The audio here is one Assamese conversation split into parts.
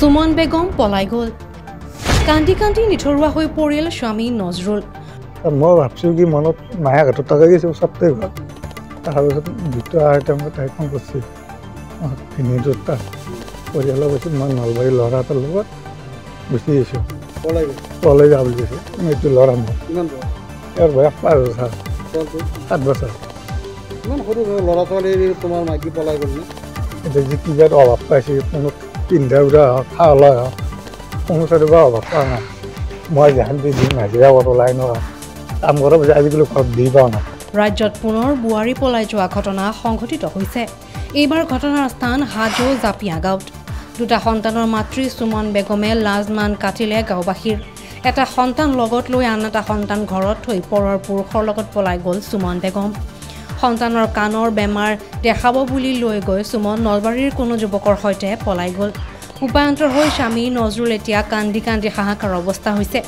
সুমন বেগম পলাই গ'ল। কান্দি কান্দি নিথৰুৱা হৈ পৰিল স্বামী নজৰুল। মই ভাবছোঁ কি মনত মায়া ঘাটত থকা গৈছে সপ্তাহে ঘৰ তাৰপিছত দুটা আইটেম তাই ফোন কৰিছে ভিনিটোত তাত পৰিয়ালৰ গৈছোঁ মই নলবাৰী ল'ৰা এটাৰ লগত গুচি আহিছোঁ পলাই যা বুলি কৈছে। এইটো ল'ৰা মোৰ ইয়াৰ বয়স 5 বছৰ 7 বছৰ। ইমান সৰু ল'ৰা ছোৱালী তোমাৰ মাইকী পলাই গ'ল নে? এতিয়া যি কিবা অভাৱ পাইছে কোনো পিন্ধা উৰা হওক খোৱা লোৱা হওক কোনো চাইডৰ অভাৱ পোৱা নাই। মই যেন দিম হাজিৰা কৰোঁ লাইনৰ কাম কৰা পিছত আজিকালি ঘৰত দি পোৱা নাই। ৰাজ্যত পুনৰ বোৱাৰী পলাই যোৱা ঘটনা সংঘটিত হৈছে। এইবাৰ ঘটনাৰ স্থান হাজো জাপিয়া গাঁৱত। দুটা সন্তানৰ মাতৃ সুমন বেগমে লাজমান কাটিলে গাঁওবাসীৰ। এটা সন্তান লগত লৈ আন এটা সন্তান ঘৰত থৈ পৰৰ পুৰুষৰ লগত পলাই গ'ল সুমন বেগম। সন্তানৰ কাণৰ বেমাৰ দেখাব বুলি লৈ গৈ সুমন নলবাৰীৰ কোনো যুৱকৰ সৈতে পলাই গ'ল। উপায়ন্তৰ হৈ স্বামী নজৰুল এতিয়া কান্দি কান্দি হাহাকাৰ অৱস্থা হৈছে।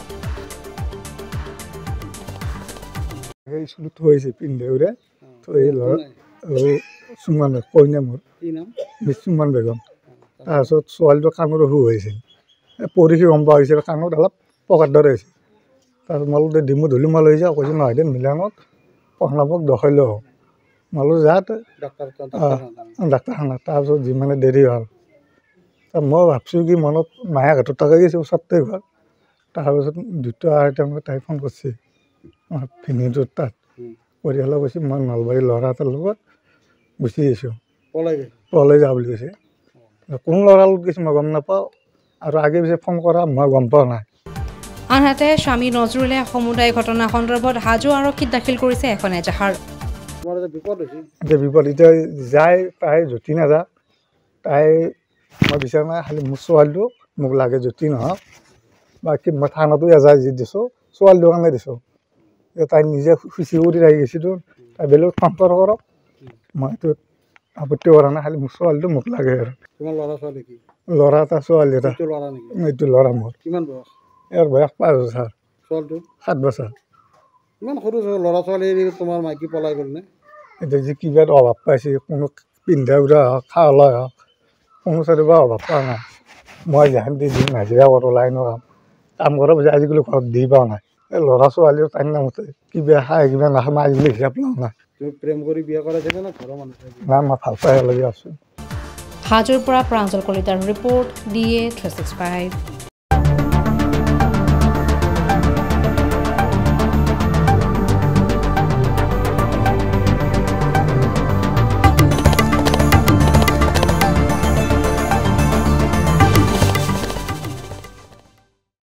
স্কুলত থৈছে পিন্ধে উৰে থৈ ল'ৰা সুমন কইনা মোৰ সুমন বেগম। তাৰপিছত ছোৱালীটো কাণৰ অসুখ হৈছিল পৰীক্ষা গম পোৱা হৈছিল কাণত অলপ পকাৰ দৰে হৈছিল। তাৰপিছত মই বোলো ডিমু ধূলি মই লৈ যাওঁ কৈছোঁ নহয় দে মিলানত পঢ়নাপক দেখাই লওঁ মই বোলো যাত ডাক্তৰখানাত। তাৰপিছত যিমানে দেৰি হ'ল মই ভাবছোঁ কি মনত মায়া ঘাটত থকা গৈছে সপ্তাহে ঘৰ তাৰপিছত দুটা আইটেম তাই ফোন কৰিছে ভিনিটোত তাত পৰিয়ালৰ গৈছোঁ মই নলবাৰী ল'ৰা এটাৰ লগত গুচি আহিছোঁ পলাই যা বুলি কৈছে। কোন ল'ৰাৰ লগত গৈছে মই গম নাপাওঁ আৰু আগে পিছে ফোন কৰা মই গম পোৱা নাই। আনহাতে স্বামী নজৰুলে সমুদায় ঘটনা সন্দৰ্ভত হাজো আৰক্ষীত দাখিল কৰিছে এখন এজাহাৰ। এতিয়া বিপদ এতিয়া যায় তাই যতি নাযায় তাই মই বিচাৰা নাই খালি মোৰ ছোৱালীটো মোক লাগে যতি নহওক বাকী মই থানাতো এজাহাৰ যি দিছোঁ ছোৱালীটোৰ কাৰণে দিছোঁ। তাই নিজে খুচি কৰি আহি গৈছিলোঁ তাই বেলেগ সম্পৰ্ক কৰক মই এইটো আপত্তি কৰা নাই খালি মোৰ ছোৱালীটো মোক লাগে আৰু। ল'ৰা এটা ছোৱালী এটা এইটো ল'ৰা মোৰ ইয়াৰ বয়স 5 বছৰ 7 বছৰ। ইমান সৰু ল'ৰা ছোৱালী তোমাৰ মাইকী পলাই গ'ল নে? এতিয়া যি কিবা অভাৱ পাইছে কোনো পিন্ধা উৰা হওক খোৱা লোৱা হওক কোনো চাইডৰ পৰা অভাৱ পোৱা নাই। মই যেন দিম হাজিৰা কৰোঁ লাইনৰ কাম কৰা পিছত আজিকালি ঘৰত দি পোৱা নাই। এই ল'ৰা ছোৱালীও তাইৰ নামতে কিবা খাই কিবা নাখায় মই আজিকালি হিচাপ লোৱা নাই। তুমি প্ৰেম কৰি বিয়া কৰাইছিলা নে ঘৰৰ মানুহ? নাই মই ভাল পাই লাগি আছোঁ। হাজোৰ পৰা প্ৰাঞ্জল কলিতাৰ ৰিপৰ্ট DA 365।